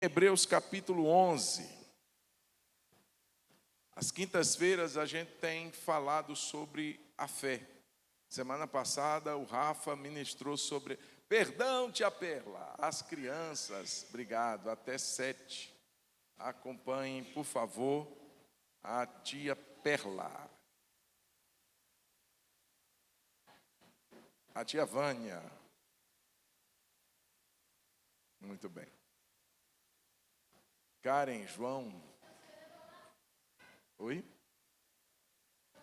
Hebreus capítulo 11. Às quintas-feiras a gente tem falado sobre a fé. Semana passada o Rafa ministrou sobre perdão, tia Perla, as crianças, obrigado, até 7. Acompanhem, por favor, a tia Perla. A tia Vânia. Muito bem. Karen, João. Oi?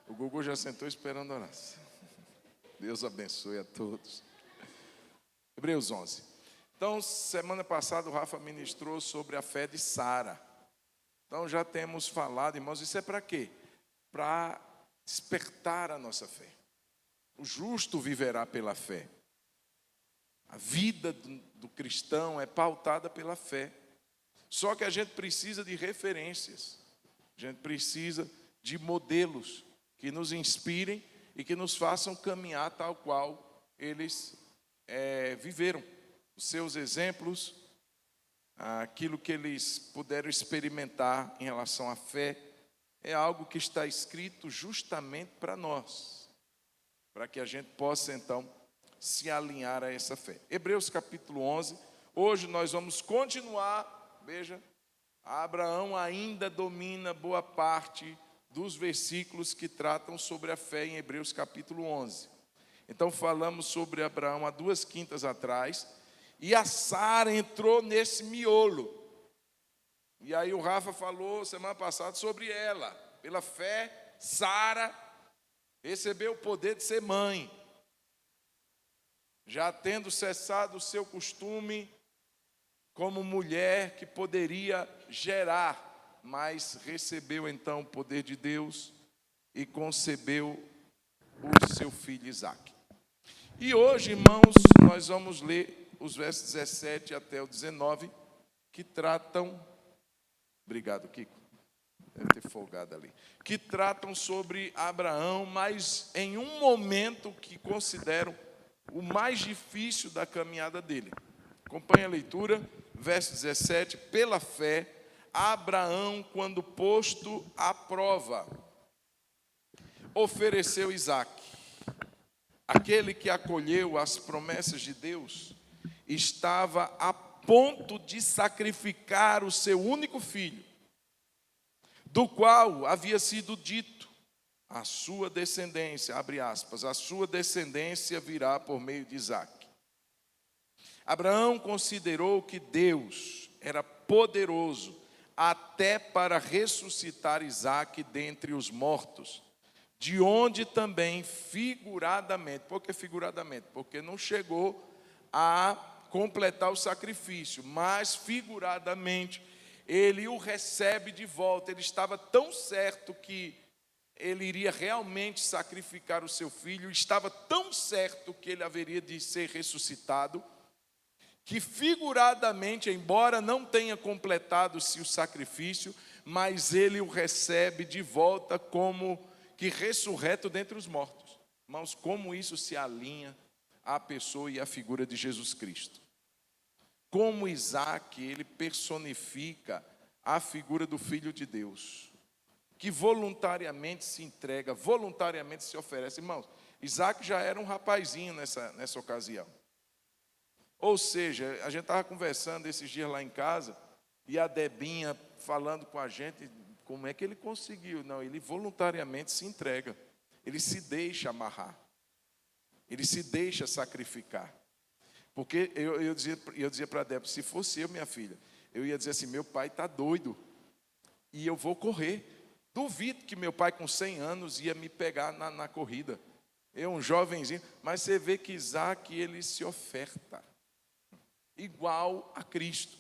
O Gugu já sentou esperando a oração. Deus abençoe a todos. Hebreus 11. Então, semana passada o Rafa ministrou sobre a fé de Sara. Então, já temos falado, irmãos, isso é para quê? Para despertar a nossa fé. O justo viverá pela fé. A vida do cristão é pautada pela fé. Só que a gente precisa de referências. A gente precisa de modelos que nos inspirem e que nos façam caminhar tal qual eles viveram. Os seus exemplos, aquilo que eles puderam experimentar em relação à fé, é algo que está escrito justamente para nós, para que a gente possa então se alinhar a essa fé. Hebreus capítulo 11, hoje nós vamos continuar, veja, Abraão ainda domina boa parte dos versículos que tratam sobre a fé em Hebreus capítulo 11. Então falamos sobre Abraão há 2 quintas atrás, e a Sara entrou nesse miolo. E aí o Rafa falou semana passada sobre ela. Pela fé, Sara recebeu o poder de ser mãe, já tendo cessado o seu costume como mulher que poderia gerar, mas recebeu então o poder de Deus e concebeu o seu filho Isaque. E hoje, irmãos, nós vamos ler os versos 17 até o 19, que tratam, obrigado, Kiko, deve ter folgado ali, que tratam sobre Abraão, mas em um momento que considero o mais difícil da caminhada dele. Acompanhe a leitura, verso 17. Pela fé, Abraão, quando posto à prova, ofereceu Isaque. Aquele que acolheu as promessas de Deus estava a ponto de sacrificar o seu único filho, do qual havia sido dito: a sua descendência, abre aspas, a sua descendência virá por meio de Isaque. Abraão considerou que Deus era poderoso até para ressuscitar Isaque dentre os mortos, de onde também figuradamente, por que figuradamente? Porque não chegou a completar o sacrifício, mas figuradamente ele o recebe de volta. Ele estava tão certo que ele iria realmente sacrificar o seu filho, estava tão certo que ele haveria de ser ressuscitado, que figuradamente, embora não tenha completado-se o sacrifício, mas ele o recebe de volta como que ressurreto dentre os mortos. Irmãos, como isso se alinha à pessoa e à figura de Jesus Cristo. Como Isaque, ele personifica a figura do Filho de Deus, que voluntariamente se entrega, voluntariamente se oferece. Irmãos, Isaque já era um rapazinho nessa ocasião. Ou seja, a gente estava conversando esses dias lá em casa, e a Debinha falando com a gente, como é que ele conseguiu? Não, ele voluntariamente se entrega, ele se deixa amarrar, ele se deixa sacrificar. Porque eu dizia para a Débora, se fosse eu, minha filha, eu ia dizer assim: meu pai está doido, e eu vou correr. Duvido que meu pai com 100 anos ia me pegar na corrida. Eu, um jovenzinho, mas você vê que Isaque, ele se oferta, igual a Cristo.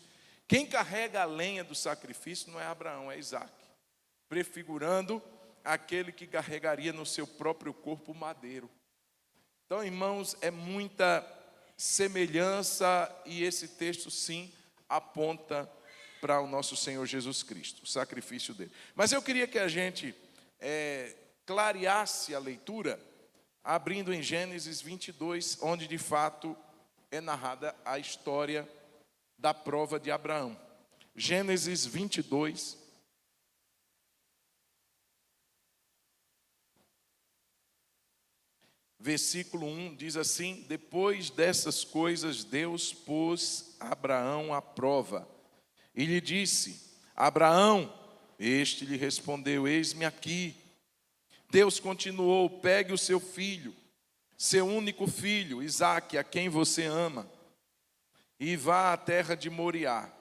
Quem carrega a lenha do sacrifício não é Abraão, é Isaque, prefigurando aquele que carregaria no seu próprio corpo o madeiro. Então, irmãos, é muita semelhança, e esse texto sim aponta para o nosso Senhor Jesus Cristo, o sacrifício dele. Mas eu queria que a gente clareasse a leitura, abrindo em Gênesis 22, onde de fato é narrada a história da prova de Abraão. Gênesis 22. Versículo 1 diz assim: depois dessas coisas, Deus pôs Abraão à prova e lhe disse: Abraão, este lhe respondeu: eis-me aqui. Deus continuou: pegue o seu filho, seu único filho, Isaque, a quem você ama, e vá à terra de Moriá.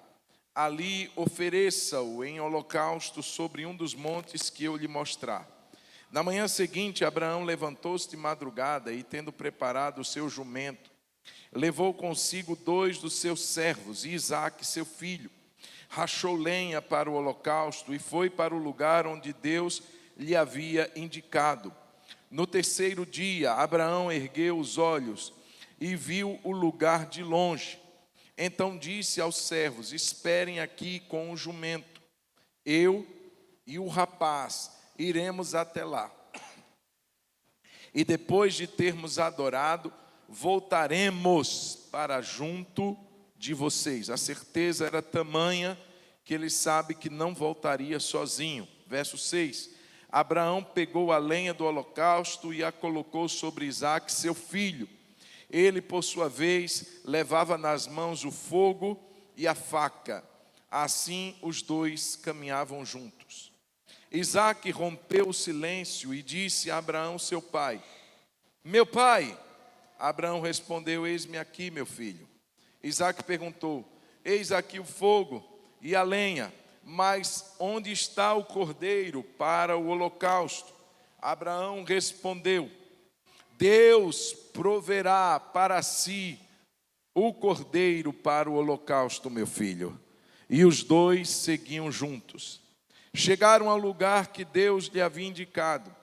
Ali ofereça-o em holocausto sobre um dos montes que eu lhe mostrar. Na manhã seguinte, Abraão levantou-se de madrugada e, tendo preparado o seu jumento, levou consigo 2 dos seus servos e Isaque, seu filho. Rachou lenha para o holocausto e foi para o lugar onde Deus lhe havia indicado. No terceiro dia, Abraão ergueu os olhos e viu o lugar de longe. Então disse aos servos: esperem aqui com o jumento. Eu e o rapaz iremos até lá. E depois de termos adorado, voltaremos para junto de vocês. A certeza era tamanha que ele sabe que não voltaria sozinho. Verso 6. Abraão pegou a lenha do holocausto e a colocou sobre Isaque, seu filho. Ele, por sua vez, levava nas mãos o fogo e a faca. Assim os dois caminhavam juntos. Isaque rompeu o silêncio e disse a Abraão, seu pai: meu pai. Abraão respondeu: eis-me aqui, meu filho. Isaque perguntou: eis aqui o fogo e a lenha, mas onde está o cordeiro para o holocausto? Abraão respondeu: Deus proverá para si o cordeiro para o holocausto, meu filho. E os dois seguiam juntos. Chegaram ao lugar que Deus lhe havia indicado.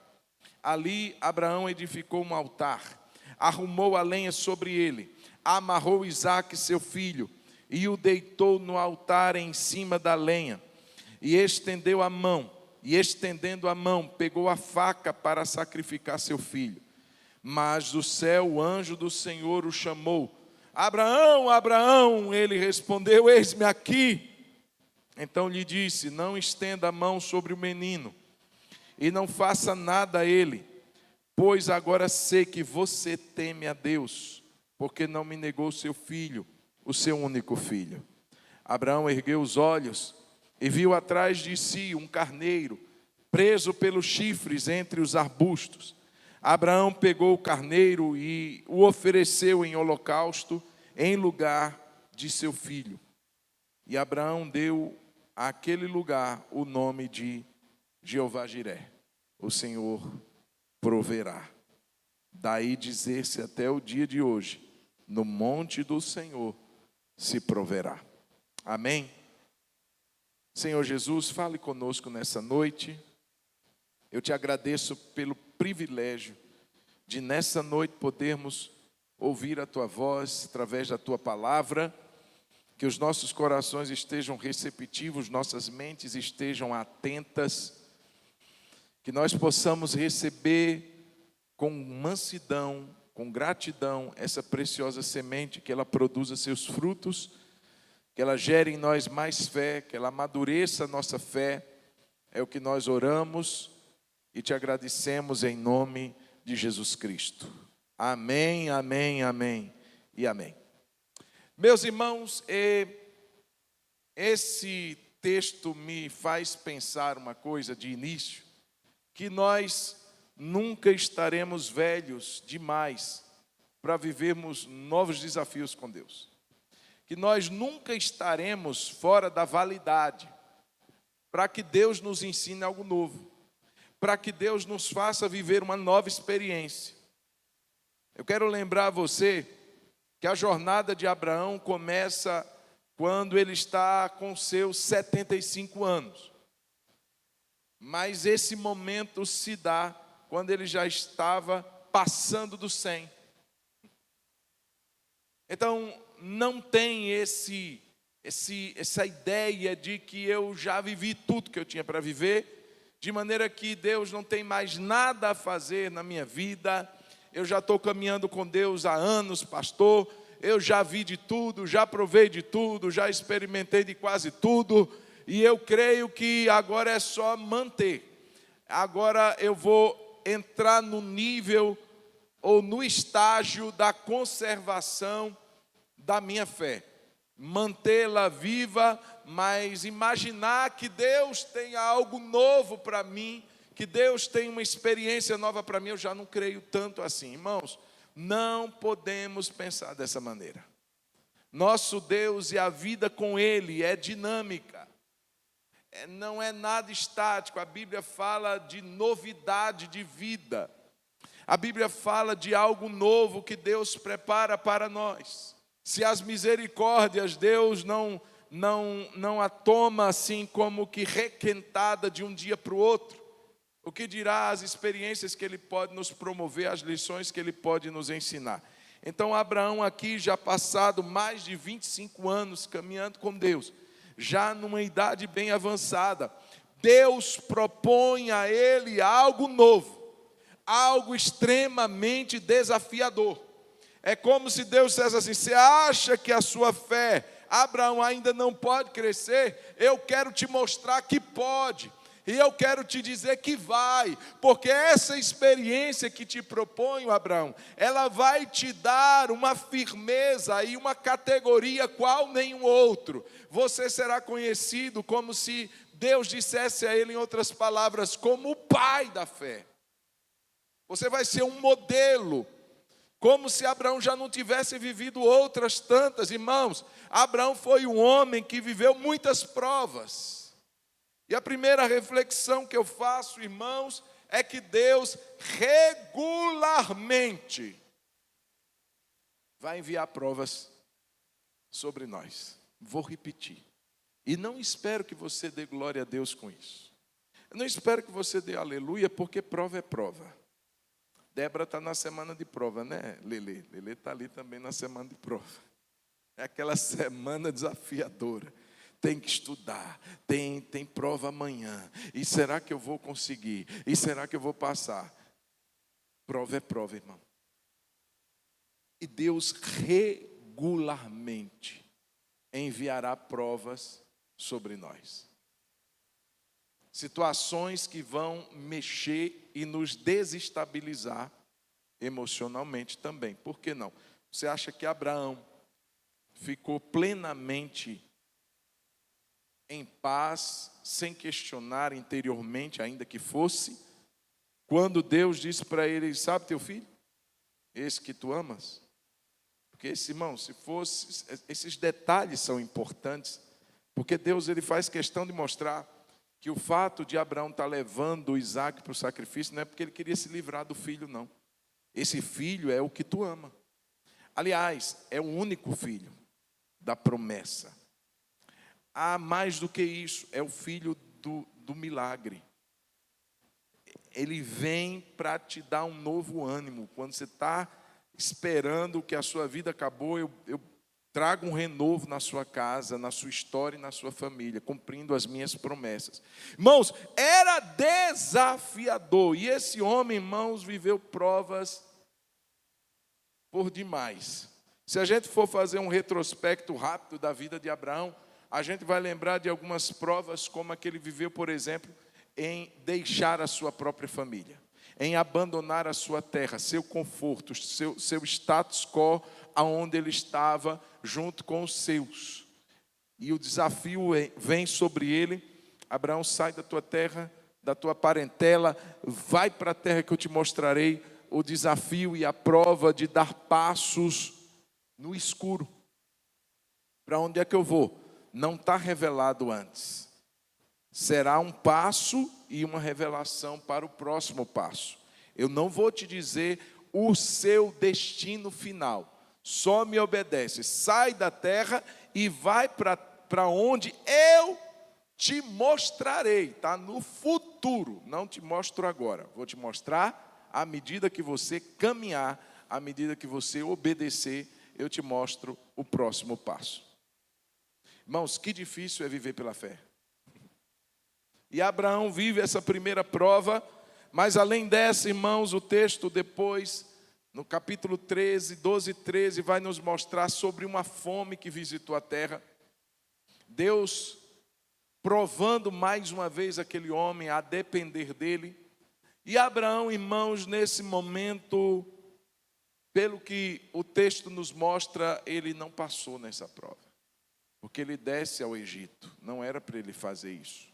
Ali Abraão edificou um altar, arrumou a lenha sobre ele, amarrou Isaque, seu filho, e o deitou no altar em cima da lenha. E estendeu a mão, e estendendo a mão, pegou a faca para sacrificar seu filho. Mas do céu o anjo do Senhor o chamou: Abraão, Abraão. Ele respondeu: eis-me aqui. Então lhe disse: não estenda a mão sobre o menino, e não faça nada a ele, pois agora sei que você teme a Deus, porque não me negou seu filho, o seu único filho. Abraão ergueu os olhos e viu atrás de si um carneiro, preso pelos chifres entre os arbustos. Abraão pegou o carneiro e o ofereceu em holocausto em lugar de seu filho. E Abraão deu àquele lugar o nome de Jeová-Jiré, o Senhor proverá. Daí dizer-se até o dia de hoje: no monte do Senhor se proverá. Amém? Senhor Jesus, fale conosco nessa noite. Eu te agradeço pelo privilégio de nessa noite podermos ouvir a tua voz através da tua palavra. Que os nossos corações estejam receptivos, nossas mentes estejam atentas, que nós possamos receber com mansidão, com gratidão, essa preciosa semente, que ela produza seus frutos, que ela gere em nós mais fé, que ela amadureça a nossa fé. É o que nós oramos e te agradecemos em nome de Jesus Cristo. Amém, amém, amém e amém. Meus irmãos, esse texto me faz pensar uma coisa de início, que nós nunca estaremos velhos demais para vivermos novos desafios com Deus. Que nós nunca estaremos fora da validade para que Deus nos ensine algo novo, para que Deus nos faça viver uma nova experiência. Eu quero lembrar você que a jornada de Abraão começa quando ele está com seus 75 anos. Mas esse momento se dá quando ele já estava passando dos 100. Então, não tem essa ideia de que eu já vivi tudo que eu tinha para viver, de maneira que Deus não tem mais nada a fazer na minha vida. Eu já estou caminhando com Deus há anos, pastor. eu já vi de tudo, já provei de tudo, já experimentei de quase tudo, e eu creio que agora é só manter. Agora eu vou entrar no nível ou no estágio da conservação da minha fé. Mantê-la viva, mas imaginar que Deus tem algo novo para mim, que Deus tem uma experiência nova para mim, eu já não creio tanto assim. Irmãos, não podemos pensar dessa maneira. Nosso Deus e a vida com Ele é dinâmica. Não é nada estático. A Bíblia fala de novidade de vida. A Bíblia fala de algo novo que Deus prepara para nós. Se as misericórdias Deus não a toma assim como que requentada de um dia para o outro, o que dirá as experiências que Ele pode nos promover, as lições que Ele pode nos ensinar. Então Abraão aqui, já passado mais de 25 anos caminhando com Deus, já numa idade bem avançada, Deus propõe a ele algo novo, algo extremamente desafiador. É como se Deus dissesse assim: você acha que a sua fé, Abraão, ainda não pode crescer? Eu quero te mostrar que pode. E eu quero te dizer que vai, porque essa experiência que te proponho, Abraão, ela vai te dar uma firmeza e uma categoria qual nenhum outro. Você será conhecido como se Deus dissesse a ele, em outras palavras, como o pai da fé. Você vai ser um modelo, como se Abraão já não tivesse vivido outras tantas. Irmãos, Abraão foi um homem que viveu muitas provas. E a primeira reflexão que eu faço, irmãos, é que Deus regularmente vai enviar provas sobre nós. Vou repetir. E não espero que você dê glória a Deus com isso. Eu não espero que você dê aleluia, porque prova é prova. Débora está na semana de prova, né, Lelê? Lelê está ali também na semana de prova. É aquela semana desafiadora. Tem que estudar, tem prova amanhã. E será que eu vou conseguir? E será que eu vou passar? Prova é prova, irmão. E Deus regularmente enviará provas sobre nós. Situações que vão mexer e nos desestabilizar emocionalmente também. Por que não? Você acha que Abraão ficou plenamente em paz, sem questionar interiormente, ainda que fosse, quando Deus disse para ele: sabe teu filho? Esse que tu amas? Porque esse, irmão, se fosse, esses detalhes são importantes, porque Deus ele faz questão de mostrar que o fato de Abraão estar levando Isaac para o sacrifício não é porque ele queria se livrar do filho, não. Esse filho é o que tu ama. Aliás, é o único filho da promessa. Há mais do que isso, é o filho do milagre. Ele vem para te dar um novo ânimo. Quando você está esperando que a sua vida acabou, eu trago um renovo na sua casa, na sua história e na sua família, cumprindo as minhas promessas. Irmãos, era desafiador. E esse homem, irmãos, viveu provas por demais. Se a gente for fazer um retrospecto rápido da vida de Abraão, a gente vai lembrar de algumas provas, como a que ele viveu, por exemplo, em deixar a sua própria família, em abandonar a sua terra, seu conforto, seu status quo, aonde ele estava, junto com os seus. E o desafio vem sobre ele: Abraão, sai da tua terra, da tua parentela, vai para a terra que eu te mostrarei. O desafio e a prova de dar passos no escuro. Para onde é que eu vou? Não está revelado antes. Será um passo e uma revelação para o próximo passo. Eu não vou te dizer o seu destino final. Só me obedece. Sai da terra e vai para onde eu te mostrarei. Está no futuro. Não te mostro agora. Vou te mostrar à medida que você caminhar, à medida que você obedecer, eu te mostro o próximo passo. Irmãos, que difícil é viver pela fé. E Abraão vive essa primeira prova, mas além dessa, irmãos, o texto depois No capítulo 13, 12 e 13, vai nos mostrar sobre uma fome que visitou a terra. Deus provando mais uma vez aquele homem a depender dele. E Abraão, irmãos, nesse momento, pelo que o texto nos mostra, ele não passou nessa prova. Porque ele desce ao Egito. Não era para ele fazer isso.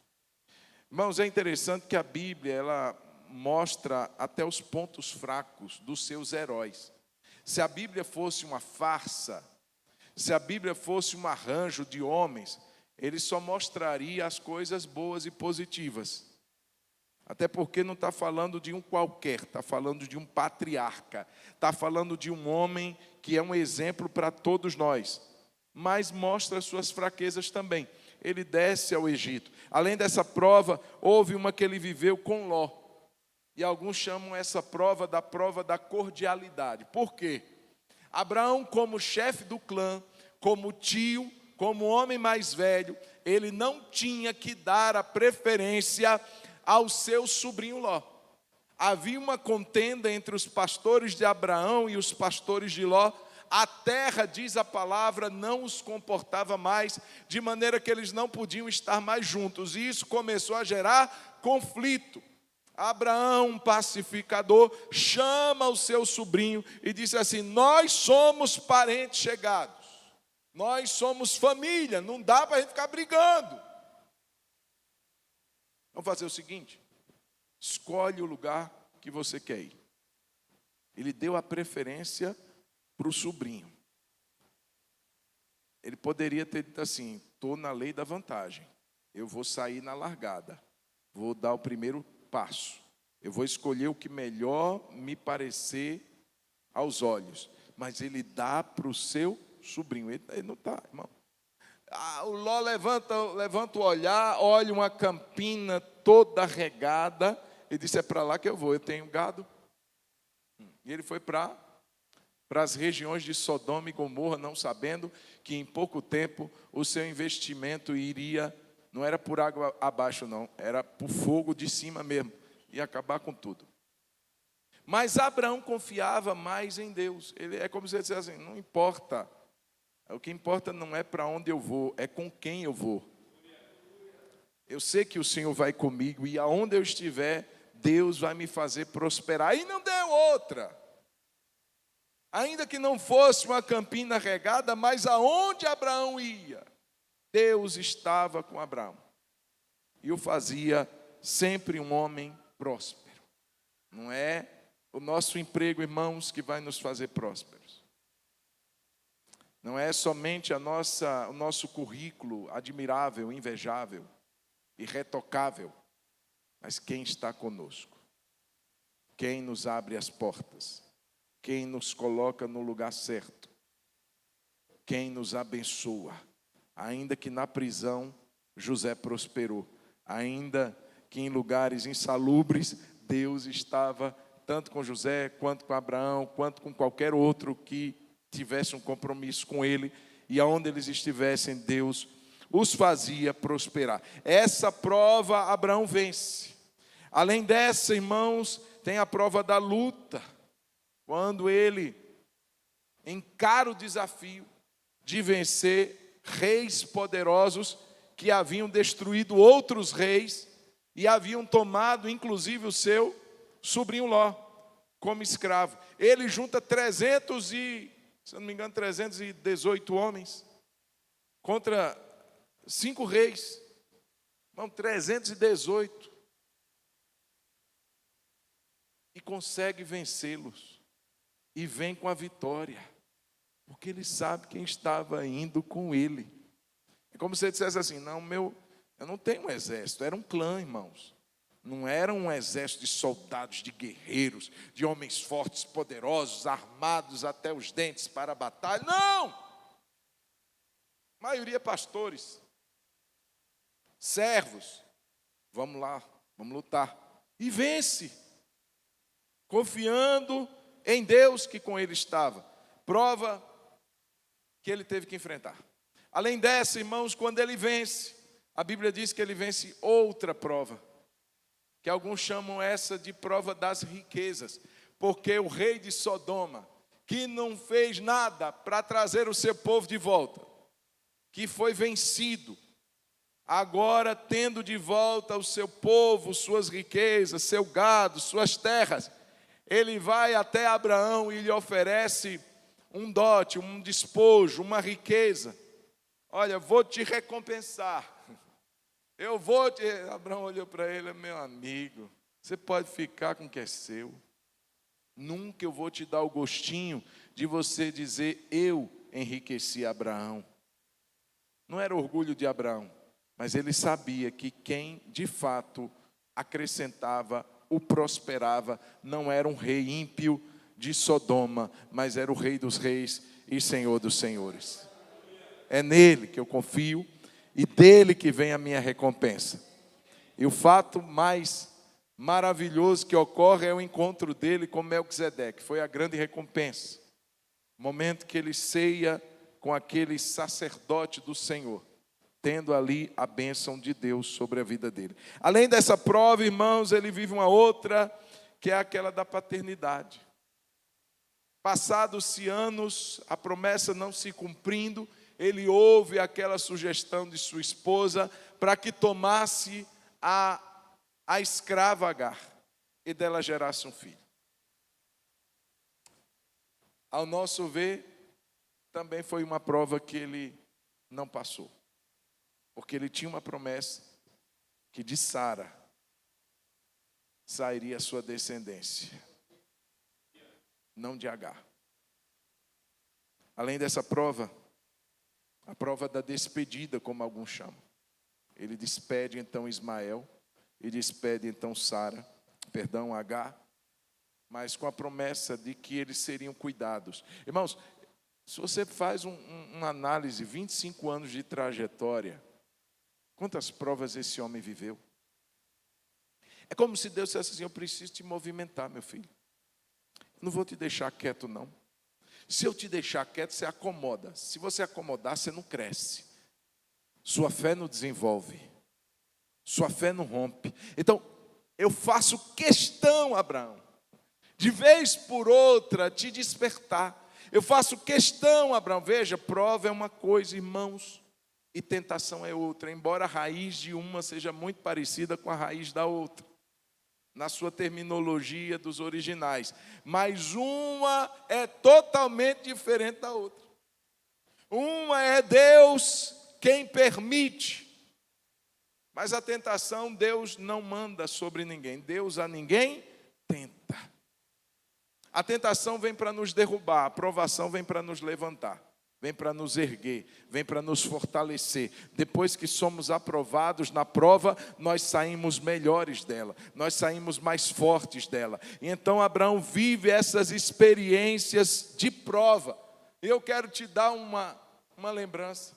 Irmãos, é interessante que a Bíblia, ela mostra até os pontos fracos dos seus heróis. Se a Bíblia fosse uma farsa, se a Bíblia fosse um arranjo de homens, ele só mostraria as coisas boas e positivas. Até porque não está falando de um qualquer, está falando de um patriarca, está falando de um homem que é um exemplo para todos nós, mas mostra suas fraquezas também. Ele desce ao Egito. Além dessa prova, houve uma que ele viveu com Ló. E alguns chamam essa prova da cordialidade. Por quê? Abraão, como chefe do clã, como tio, como homem mais velho, ele não tinha que dar a preferência ao seu sobrinho Ló. Havia uma contenda entre os pastores de Abraão e os pastores de Ló. A terra, diz a palavra, não os comportava mais, de maneira que eles não podiam estar mais juntos. E isso começou a gerar conflito. Abraão, um pacificador, chama o seu sobrinho e diz assim: nós somos parentes chegados, nós somos família, não dá para a gente ficar brigando. Vamos fazer o seguinte: escolhe o lugar que você quer ir. Ele deu a preferência para o sobrinho. Ele poderia ter dito assim: estou na lei da vantagem, eu vou sair na largada, vou dar o primeiro passo, eu vou escolher o que melhor me parecer aos olhos. Mas ele dá para o seu sobrinho. Ele não está, irmão. O Ló levanta o olhar, olha uma campina toda regada, e disse: é para lá que eu vou, eu tenho gado. E ele foi para as regiões de Sodoma e Gomorra, não sabendo que em pouco tempo o seu investimento iria, não era por água abaixo não, era por fogo de cima mesmo, ia acabar com tudo. Mas Abraão confiava mais em Deus. Ele é como se ele dissesse assim: não importa, o que importa não é para onde eu vou, é com quem eu vou. Eu sei que o Senhor vai comigo e aonde eu estiver, Deus vai me fazer prosperar. E não deu outra. Ainda que não fosse uma campina regada, mas aonde Abraão ia, Deus estava com Abraão. E o fazia sempre um homem próspero. Não é o nosso emprego, irmãos, que vai nos fazer prósperos. Não é somente o nosso currículo admirável, invejável, irretocável, mas quem está conosco, quem nos abre as portas, quem nos coloca no lugar certo, quem nos abençoa. Ainda que na prisão José prosperou, ainda que em lugares insalubres Deus estava tanto com José, quanto com Abraão, quanto com qualquer outro que tivesse um compromisso com ele, e aonde eles estivessem, Deus os fazia prosperar. Essa prova Abraão vence. Além dessa, irmãos, tem a prova da luta, quando ele encara o desafio de vencer reis poderosos que haviam destruído outros reis e haviam tomado inclusive o seu sobrinho Ló como escravo. Ele junta 318 homens contra 5 reis. Vão 318. E consegue vencê-los. E vem com a vitória. Porque ele sabe quem estava indo com ele. É como se ele dissesse assim: não, eu não tenho um exército. Era um clã, irmãos. Não era um exército de soldados, de guerreiros, de homens fortes, poderosos, armados até os dentes para a batalha. Não! A maioria pastores, servos. Vamos lá, vamos lutar. E vence, confiando em Deus que com ele estava. Prova que ele teve que enfrentar. Além dessa, irmãos, quando ele vence, a Bíblia diz que ele vence outra prova, que alguns chamam essa de prova das riquezas. porque o rei de Sodoma, que não fez nada para trazer o seu povo de volta, que foi vencido, agora tendo de volta o seu povo, suas riquezas, seu gado, suas terras, ele vai até Abraão e lhe oferece um dote, um despojo, uma riqueza. Olha, vou te recompensar. Abraão olhou para ele: meu amigo, você pode ficar com o que é seu. Nunca eu vou te dar o gostinho de você dizer: eu enriqueci Abraão. Não era orgulho de Abraão, mas ele sabia que quem de fato acrescentava, o prosperava, não era um rei ímpio de Sodoma, mas era o rei dos reis e senhor dos senhores. É nele que eu confio e dele que vem a minha recompensa. E o fato mais maravilhoso que ocorre é o encontro dele com Melquisedeque. Foi a grande recompensa. O momento que ele ceia com aquele sacerdote do Senhor, tendo ali a bênção de Deus sobre a vida dele. Além dessa prova, irmãos, ele vive uma outra, que é aquela da paternidade. Passados-se anos, a promessa não se cumprindo, ele ouve aquela sugestão de sua esposa para que tomasse a escrava Agar e dela gerasse um filho. Ao nosso ver, também foi uma prova que ele não passou, porque ele tinha uma promessa que de Sara sairia a sua descendência, não de Agar. Além dessa prova, a prova da despedida, como alguns chamam. Ele despede então Ismael e despede então Agar, mas com a promessa de que eles seriam cuidados. Irmãos, se você faz uma análise, 25 anos de trajetória, quantas provas esse homem viveu? É como se Deus dissesse assim: eu preciso te movimentar, meu filho. Não vou te deixar quieto, não. Se eu te deixar quieto, você acomoda. Se você acomodar, você não cresce. Sua fé não desenvolve. Sua fé não rompe. Então, eu faço questão, Abraão, de vez por outra te despertar. Eu faço questão, Abraão. Veja, prova é uma coisa, irmãos, e tentação é outra. Embora a raiz de uma seja muito parecida com a raiz da outra, na sua terminologia dos originais, mas uma é totalmente diferente da outra. Uma é Deus quem permite, mas a tentação Deus não manda sobre ninguém, Deus a ninguém tenta. A tentação vem para nos derrubar, a provação vem para nos levantar, vem para nos erguer, vem para nos fortalecer. Depois que somos aprovados na prova, nós saímos melhores dela, nós saímos mais fortes dela. E então Abraão vive essas experiências de prova. Eu quero te dar uma lembrança.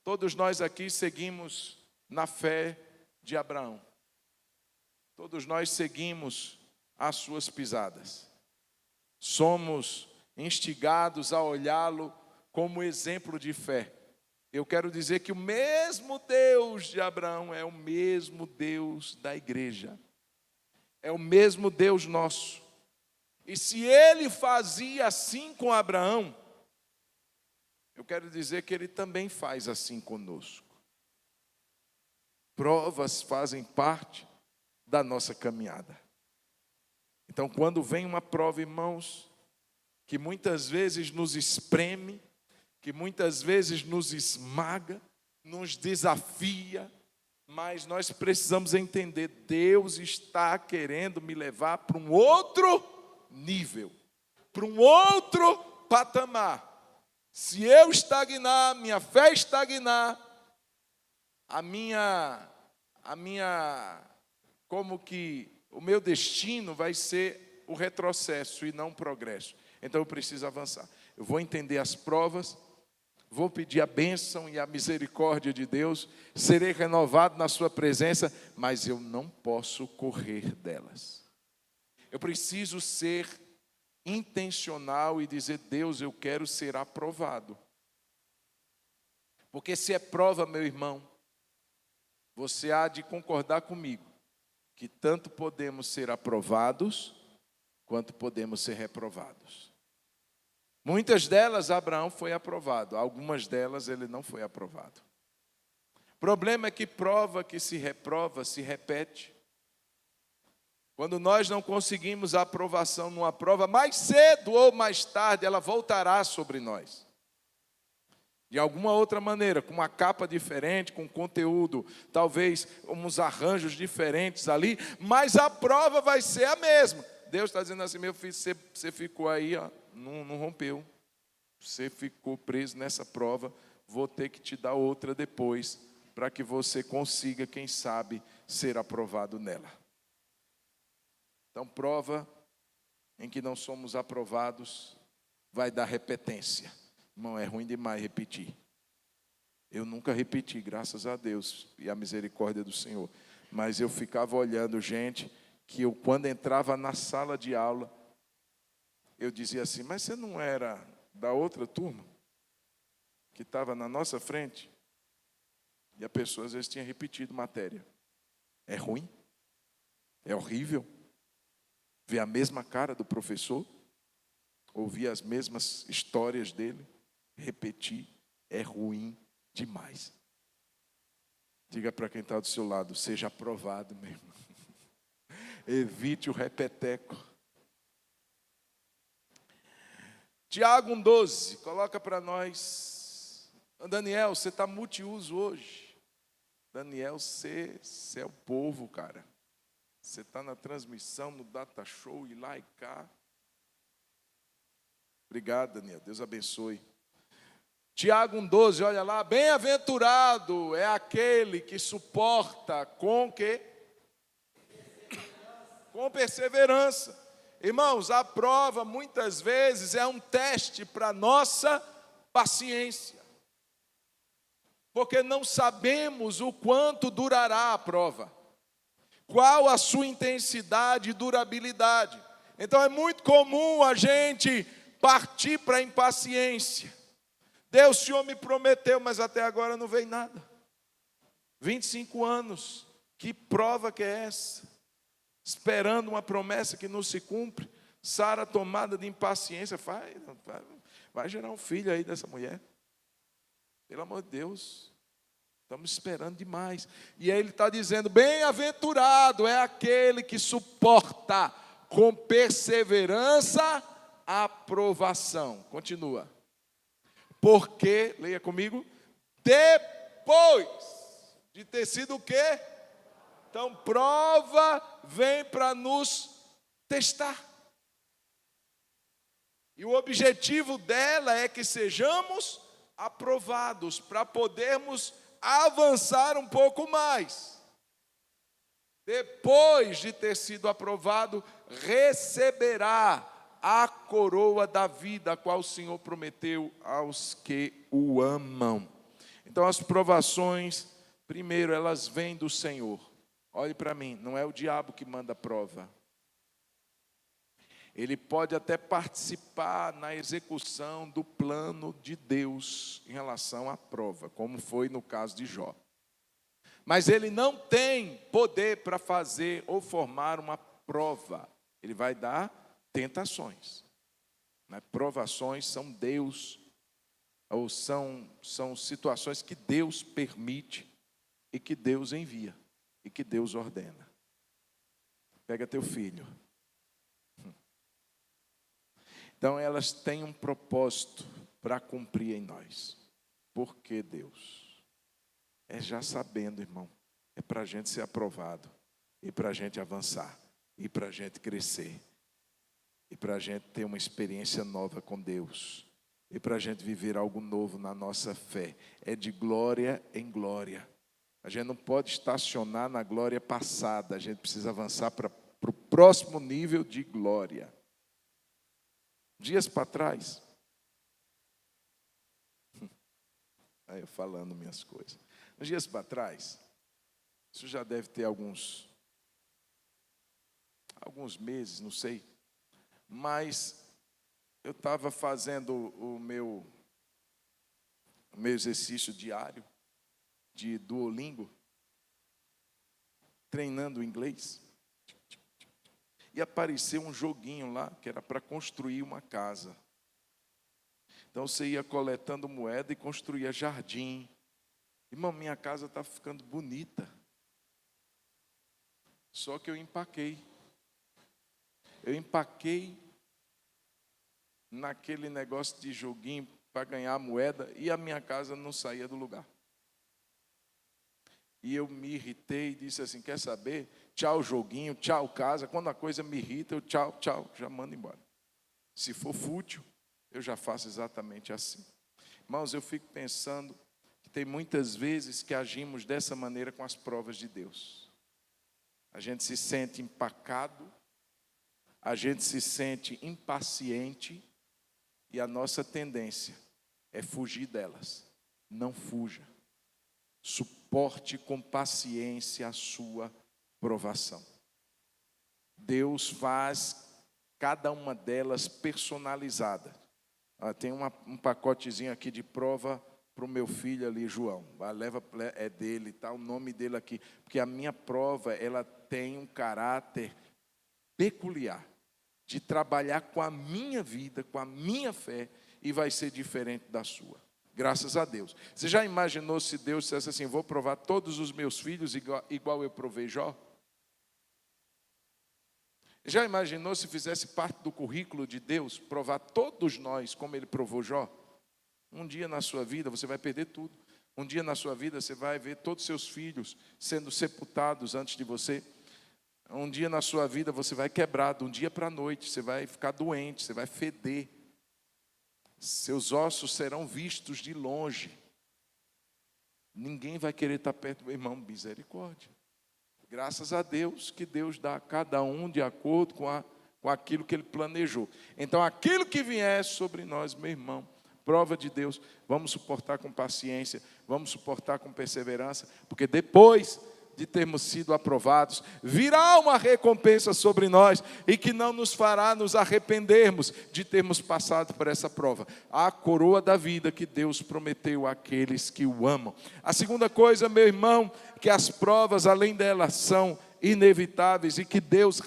Todos nós aqui seguimos na fé de Abraão. Todos nós seguimos as suas pisadas. Somos instigados a olhá-lo como exemplo de fé. Eu quero dizer que o mesmo Deus de Abraão é o mesmo Deus da igreja. É o mesmo Deus nosso. E se ele fazia assim com Abraão, eu quero dizer que ele também faz assim conosco. Provas fazem parte da nossa caminhada. Então, quando vem uma prova, irmãos, que muitas vezes nos espreme, que muitas vezes nos esmaga, nos desafia, mas nós precisamos entender: Deus está querendo me levar para um outro nível, para um outro patamar. Se eu estagnar, minha fé estagnar, como que o meu destino vai ser o retrocesso e não o progresso. Então eu preciso avançar. Eu vou entender as provas, vou pedir a bênção e a misericórdia de Deus, serei renovado na sua presença, mas eu não posso correr delas. Eu preciso ser intencional e dizer: Deus, eu quero ser aprovado. Porque se é prova, meu irmão, você há de concordar comigo que tanto podemos ser aprovados, quanto podemos ser reprovados. Muitas delas Abraão foi aprovado, algumas delas ele não foi aprovado. O problema é que prova que se reprova, se repete. Quando nós não conseguimos a aprovação numa prova, mais cedo ou mais tarde ela voltará sobre nós. De alguma outra maneira, com uma capa diferente, com conteúdo, talvez uns arranjos diferentes ali, mas a prova vai ser a mesma. Deus está dizendo assim, meu filho, você ficou aí, ó, não rompeu. Você ficou preso nessa prova, vou ter que te dar outra depois, para que você consiga, quem sabe, ser aprovado nela. Então, prova em que não somos aprovados, vai dar repetência. Irmão, é ruim demais repetir. Eu nunca repeti, graças a Deus e a misericórdia do Senhor. Mas eu ficava olhando gente que eu, quando entrava na sala de aula, eu dizia assim, mas você não era da outra turma? Que estava na nossa frente? E a pessoa às vezes tinha repetido matéria. É ruim? É horrível? Ver a mesma cara do professor? Ouvir as mesmas histórias dele? Repetir é ruim demais. Diga para quem está do seu lado, seja aprovado mesmo. Evite o repeteco. Tiago 1,12, coloca para nós. Daniel, você está multiuso hoje. Daniel, você é o povo, cara. Você está na transmissão, no data show, e lá e cá. Obrigado, Daniel, Deus abençoe. Tiago 1,12, olha lá, bem-aventurado é aquele que suporta com quê? Com perseverança. Irmãos, a prova muitas vezes é um teste para nossa paciência. Porque não sabemos o quanto durará a prova. Qual a sua intensidade e durabilidade. Então é muito comum a gente partir para a impaciência. Deus, o Senhor me prometeu, mas até agora não veio nada. 25 anos, que prova que é essa? Esperando uma promessa que não se cumpre. Sara, tomada de impaciência, vai gerar um filho aí dessa mulher. Pelo amor de Deus, estamos esperando demais. E aí ele está dizendo, bem-aventurado é aquele que suporta com perseverança a provação. Continua. Porque, leia comigo, depois de ter sido o quê? Então, prova vem para nos testar. E o objetivo dela é que sejamos aprovados, para podermos avançar um pouco mais. Depois de ter sido aprovado, receberá a coroa da vida, a qual o Senhor prometeu aos que o amam. Então, as provações, primeiro, elas vêm do Senhor. Olhe para mim, não é o diabo que manda prova. Ele pode até participar na execução do plano de Deus em relação à prova, como foi no caso de Jó. Mas ele não tem poder para fazer ou formar uma prova. Ele vai dar tentações. Provações são Deus, ou são situações que Deus permite e que Deus envia e que Deus ordena. Pega teu filho. Então elas têm um propósito para cumprir em nós. Por que Deus? É já sabendo, irmão, é para a gente ser aprovado, e para a gente avançar, e para a gente crescer, e para a gente ter uma experiência nova com Deus, e para a gente viver algo novo na nossa fé. É de glória em glória. A gente não pode estacionar na glória passada, a gente precisa avançar para o próximo nível de glória. Dias para trás, aí eu falando minhas coisas. Dias para trás, isso já deve ter alguns meses, não sei. Mas eu estava fazendo o meu exercício diário de Duolingo, treinando o inglês. e apareceu um joguinho lá, que era para construir uma casa. Então você ia coletando moeda e construía jardim. Irmão, minha casa está ficando bonita. Só que eu empaquei. Eu empaquei naquele negócio de joguinho para ganhar moeda e a minha casa não saía do lugar. E eu me irritei e disse assim, quer saber? Tchau joguinho, tchau casa. Quando a coisa me irrita, eu tchau, tchau, já mando embora. Se for fútil, eu já faço exatamente assim. Irmãos, eu fico pensando que tem muitas vezes que agimos dessa maneira com as provas de Deus. A gente se sente empacado, a gente se sente impaciente e a nossa tendência é fugir delas. Não fuja. Suporte com paciência a sua provação. Deus faz cada uma delas personalizada. Tem um pacotezinho aqui de prova para o meu filho ali, João. Leva, é dele, tá o nome dele aqui. Porque a minha prova, ela tem um caráter peculiar de trabalhar com a minha vida, com a minha fé, e vai ser diferente da sua. Graças a Deus. Você já imaginou se Deus dissesse assim, vou provar todos os meus filhos igual eu provei Jó? Já imaginou se fizesse parte do currículo de Deus, provar todos nós como Ele provou Jó? Um dia na sua vida você vai perder tudo. Um dia na sua vida você vai ver todos os seus filhos sendo sepultados antes de você. Um dia na sua vida você vai quebrado, um dia para a noite você vai ficar doente, você vai feder. Seus ossos serão vistos de longe. Ninguém vai querer estar perto do meu irmão, misericórdia. Graças a Deus que Deus dá a cada um de acordo com aquilo que Ele planejou. Então aquilo que vier sobre nós, meu irmão, prova de Deus, vamos suportar com paciência, vamos suportar com perseverança, porque depois de termos sido aprovados, virá uma recompensa sobre nós e que não nos fará nos arrependermos de termos passado por essa prova. A coroa da vida que Deus prometeu àqueles que o amam. A segunda coisa, meu irmão, que as provas, além delas, são inevitáveis e que Deus,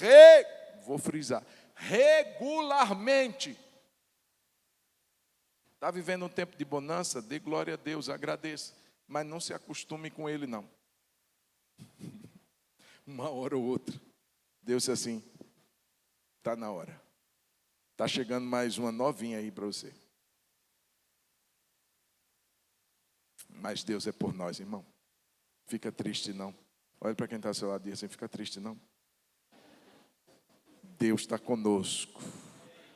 vou frisar, regularmente. Está vivendo um tempo de bonança? Dê glória a Deus, agradeça, mas não se acostume com Ele não. Uma hora ou outra, Deus disse assim, está na hora. Está chegando mais uma novinha aí para você. Mas Deus é por nós, irmão. Fica triste não. Olha para quem está ao seu lado e diz assim, fica triste não. Deus está conosco.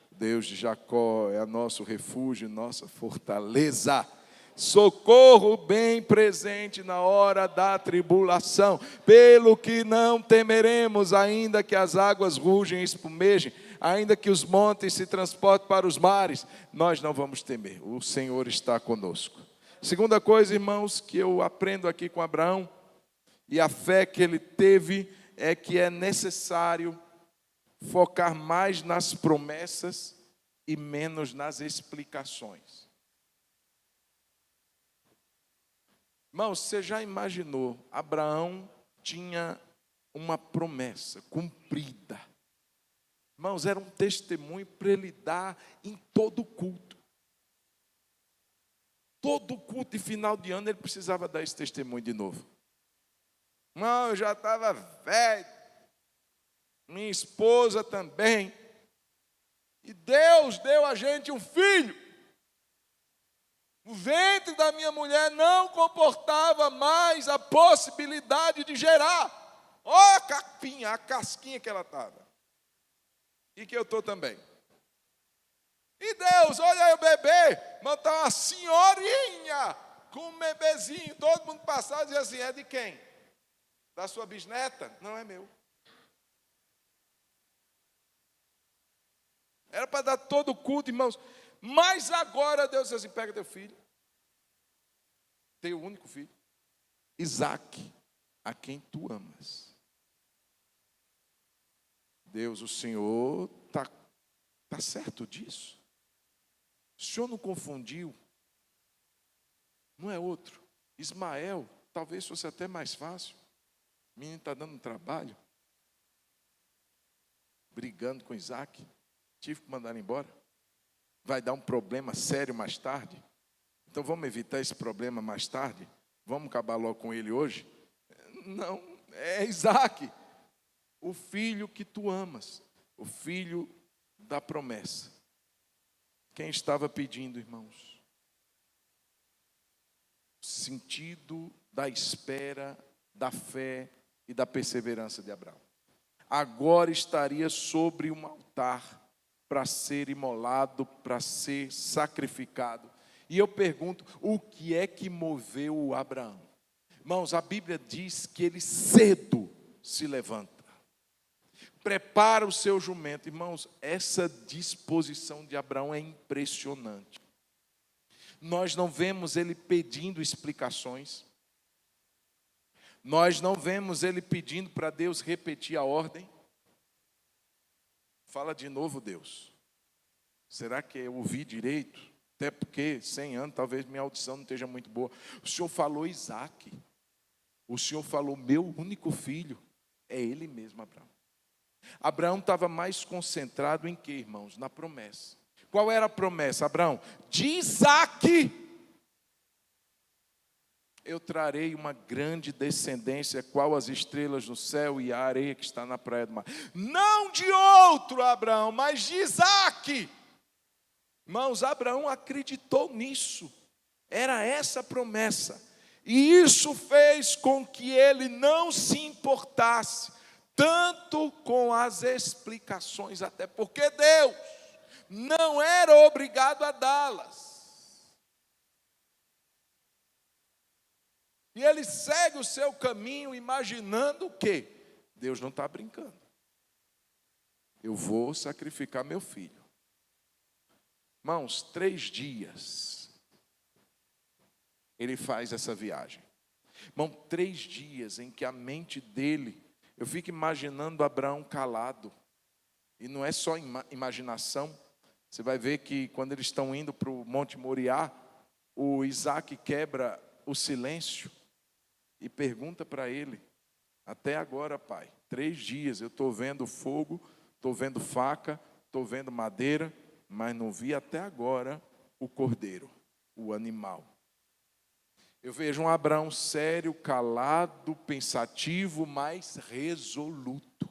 Deus de Jacó é nosso refúgio, nossa fortaleza. Socorro bem presente na hora da tribulação, pelo que não temeremos, ainda que as águas rugem e espumejem, ainda que os montes se transportem para os mares, nós não vamos temer, o Senhor está conosco. Segunda coisa, irmãos, que eu aprendo aqui com Abraão, e a fé que ele teve, é que é necessário focar mais nas promessas e menos nas explicações. Irmãos, você já imaginou, Abraão tinha uma promessa cumprida. Irmãos, era um testemunho para ele dar em todo culto. Todo culto de final de ano ele precisava dar esse testemunho de novo. Irmão, eu já estava velho, minha esposa também, e Deus deu a gente um filho. O ventre da minha mulher não comportava mais a possibilidade de gerar. Ó a capinha, a casquinha que ela estava. E que eu estou também. E Deus, olha aí o bebê, montar uma senhorinha com um bebezinho. Todo mundo passava e dizia assim, é de quem? Da sua bisneta? Não, é meu. Era para dar todo o culto, irmãos. Mas agora Deus diz assim, pega teu filho, teu único filho, Isaque, a quem tu amas. Deus, o Senhor está certo disso? O Senhor não confundiu? Não é outro. Ismael, talvez fosse até mais fácil. O menino está dando trabalho. brigando com Isaac. Tive que mandar ele embora. Vai dar um problema sério mais tarde. Então vamos evitar esse problema mais tarde? Vamos acabar logo com ele hoje? Não, é Isaac, o filho que tu amas, o filho da promessa. Quem estava pedindo, irmãos? O sentido da espera, da fé e da perseverança de Abraão. Agora estaria sobre um altar para ser imolado, para ser sacrificado. E eu pergunto, o que é que moveu o Abraão? Irmãos, a Bíblia diz que ele cedo se levanta, prepara o seu jumento. Irmãos, essa disposição de Abraão é impressionante. Nós não vemos ele pedindo explicações, nós não vemos ele pedindo para Deus repetir a ordem. Fala de novo, Deus. Será que eu ouvi direito? Até porque 100 anos, talvez minha audição não esteja muito boa. O Senhor falou Isaac. O Senhor falou meu único filho. É ele mesmo, Abraão. Abraão estava mais concentrado em quê, irmãos? Na promessa. Qual era a promessa, Abraão? De Isaac eu trarei uma grande descendência, qual as estrelas no céu e a areia que está na praia do mar. Não de outro Abraão, mas de Isaac. Irmãos, Abraão acreditou nisso. Era essa a promessa. E isso fez com que ele não se importasse tanto com as explicações, até porque Deus não era obrigado a dá-las. E ele segue o seu caminho imaginando o quê? Deus não está brincando. Eu vou sacrificar meu filho. Irmãos, 3 dias ele faz essa viagem. Irmão, 3 dias em que a mente dele, eu fico imaginando Abraão calado. E não é só imaginação. Você vai ver que quando eles estão indo para o Monte Moriá, o Isaac quebra o silêncio e pergunta para ele: até agora, pai, 3 dias eu estou vendo fogo, estou vendo faca, estou vendo madeira, mas não vi até agora o cordeiro, o animal. Eu vejo um Abraão sério, calado, pensativo, mas resoluto,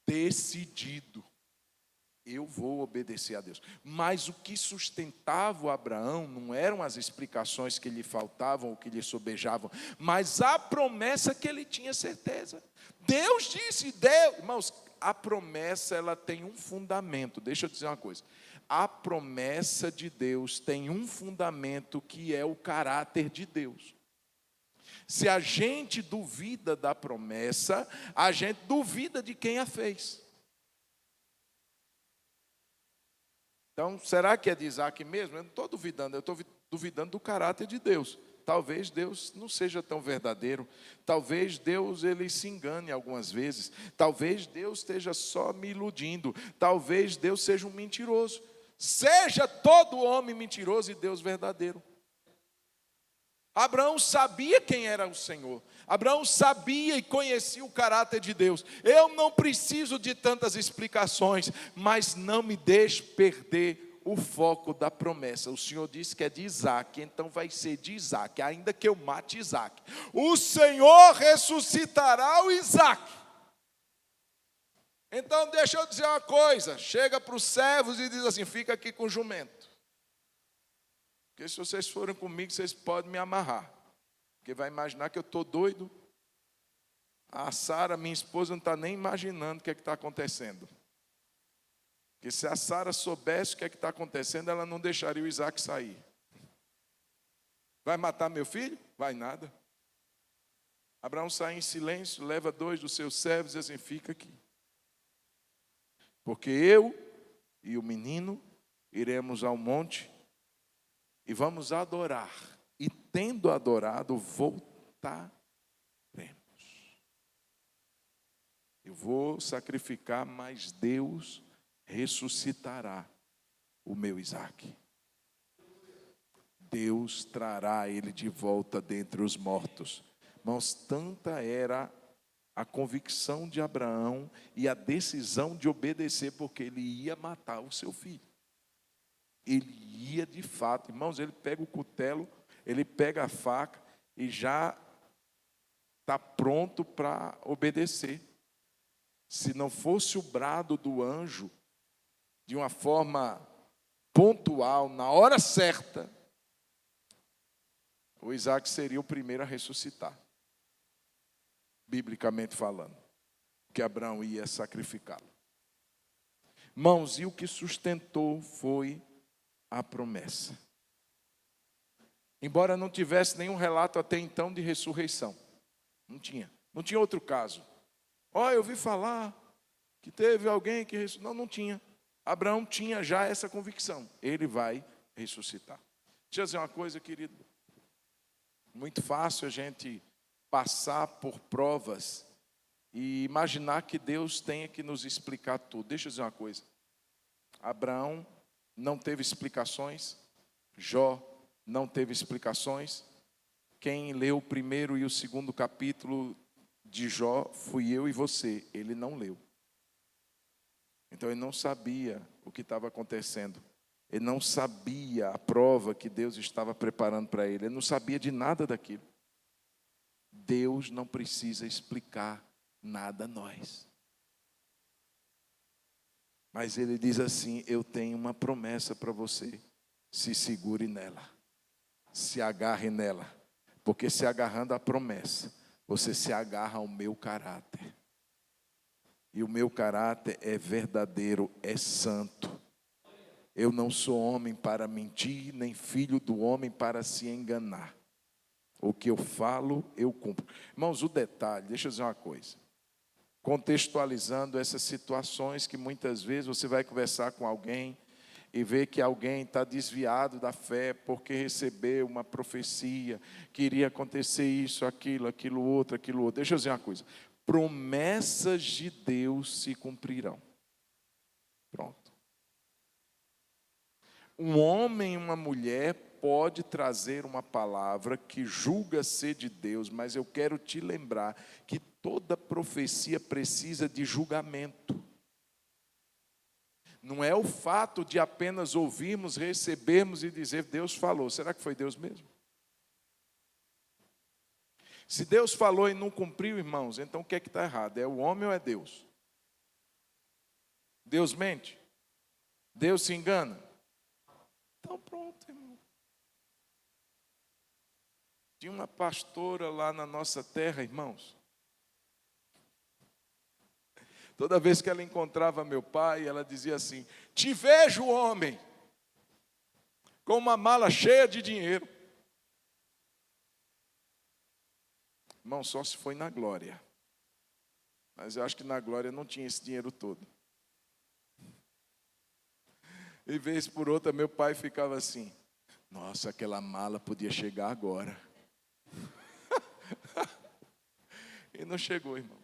decidido. Eu vou obedecer a Deus. Mas o que sustentava o Abraão não eram as explicações que lhe faltavam ou que lhe sobejavam, mas a promessa que ele tinha certeza. Deus disse, irmãos, a promessa ela tem um fundamento. Deixa eu dizer uma coisa. A promessa de Deus tem um fundamento que é o caráter de Deus. Se a gente duvida da promessa, a gente duvida de quem a fez. Então, será que é de Isaac mesmo? Eu não estou duvidando, eu estou duvidando do caráter de Deus. Talvez Deus não seja tão verdadeiro. Talvez Deus ele se engane algumas vezes. Talvez Deus esteja só me iludindo. Talvez Deus seja um mentiroso. Seja todo homem mentiroso e Deus verdadeiro. Abraão sabia quem era o Senhor. Abraão sabia e conhecia o caráter de Deus. Eu não preciso de tantas explicações, mas não me deixe perder o foco da promessa. O Senhor disse que é de Isaac, então vai ser de Isaac, ainda que eu mate Isaac. O Senhor ressuscitará o Isaac. Então deixa eu dizer uma coisa, chega para os servos e diz assim, fica aqui com o jumento. Porque se vocês forem comigo, vocês podem me amarrar. Porque vai imaginar que eu estou doido. A Sara, minha esposa, não está nem imaginando o que é que está acontecendo. Porque se a Sara soubesse o que é que está acontecendo, ela não deixaria o Isaac sair. Vai matar meu filho? Vai nada. Abraão sai em silêncio, leva 2 dos seus servos e diz assim, fica aqui. Porque eu e o menino iremos ao monte e vamos adorar. E tendo adorado, voltaremos. Eu vou sacrificar, mas Deus ressuscitará o meu Isaac. Deus trará ele de volta dentre os mortos. Irmãos, tanta era a convicção de Abraão e a decisão de obedecer, porque ele ia matar o seu filho. Ele ia de fato, irmãos, ele pega o cutelo, ele pega a faca e já está pronto para obedecer. Se não fosse o brado do anjo, de uma forma pontual, na hora certa, o Isaac seria o primeiro a ressuscitar, biblicamente falando, que Abraão ia sacrificá-lo. Irmãos, e o que sustentou foi a promessa. Embora não tivesse nenhum relato até então de ressurreição, não tinha outro caso. Eu ouvi falar que teve alguém que ressuscitou. Não tinha. Abraão tinha já essa convicção, ele vai ressuscitar. Deixa eu dizer uma coisa, querido. Muito fácil a gente passar por provas e imaginar que Deus tenha que nos explicar tudo. Deixa eu dizer uma coisa. Abraão não teve explicações, Jó não teve explicações. Quem leu o primeiro e o segundo capítulo de Jó fui eu e você, ele não leu. Então ele não sabia o que estava acontecendo. Ele não sabia a prova que Deus estava preparando para ele. Ele não sabia de nada daquilo. Deus não precisa explicar nada a nós. Mas ele diz assim: eu tenho uma promessa para você. Se segure nela. Se agarre nela. Porque se agarrando à promessa, você se agarra ao meu caráter. E o meu caráter é verdadeiro, é santo. Eu não sou homem para mentir, nem filho do homem para se enganar. O que eu falo, eu cumpro. Irmãos, o detalhe, deixa eu dizer uma coisa. Contextualizando essas situações que muitas vezes você vai conversar com alguém e ver que alguém está desviado da fé porque recebeu uma profecia, que iria acontecer isso, aquilo outro. Deixa eu dizer uma coisa. Promessas de Deus se cumprirão. Pronto. Um homem e uma mulher pode trazer uma palavra que julga ser de Deus, mas eu quero te lembrar que toda profecia precisa de julgamento. Não é o fato de apenas ouvirmos, recebermos e dizer Deus falou. Será que foi Deus mesmo? Se Deus falou e não cumpriu, irmãos, então o que é que está errado? É o homem ou é Deus? Deus mente? Deus se engana? Então pronto, irmão. Tinha uma pastora lá na nossa terra, irmãos. Toda vez que ela encontrava meu pai, ela dizia assim: te vejo, homem, com uma mala cheia de dinheiro. Irmão, só se foi na glória. Mas eu acho que na glória não tinha esse dinheiro todo. E vez por outra, meu pai ficava assim: nossa, aquela mala podia chegar agora. E não chegou, irmão.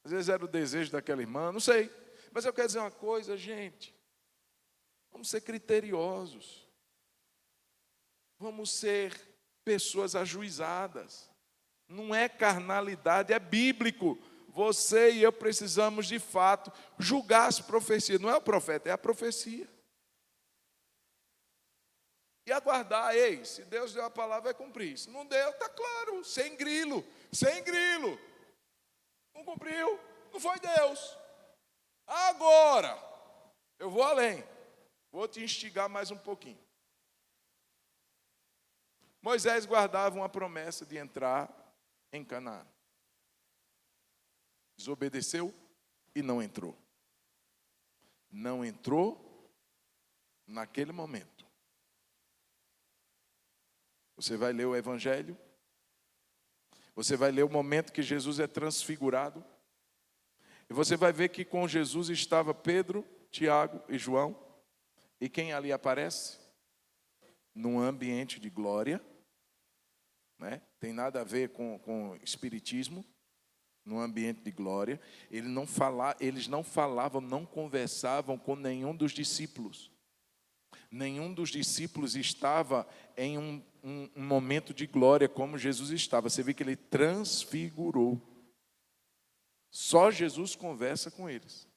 Às vezes era o desejo daquela irmã, não sei. Mas eu quero dizer uma coisa, gente. Vamos ser criteriosos. Vamos ser pessoas ajuizadas. Não é carnalidade, é bíblico. Você e eu precisamos, de fato, julgar as profecias. Não é o profeta, é a profecia. E aguardar, se Deus deu a palavra, vai cumprir. Se não deu, está claro, sem grilo. Não cumpriu, não foi Deus. Agora, eu vou além. Vou te instigar mais um pouquinho. Moisés guardava uma promessa de entrar em Canaã. Desobedeceu e não entrou. Não entrou naquele momento. Você vai ler o Evangelho. Você vai ler o momento que Jesus é transfigurado. E você vai ver que com Jesus estava Pedro, Tiago e João. E quem ali aparece? Num ambiente de glória. Né? Tem nada a ver com espiritismo. Num ambiente de glória. Eles não falavam, não conversavam com nenhum dos discípulos. Nenhum dos discípulos estava em um um momento de glória como Jesus estava. Você vê que ele transfigurou. Só Jesus conversa com eles.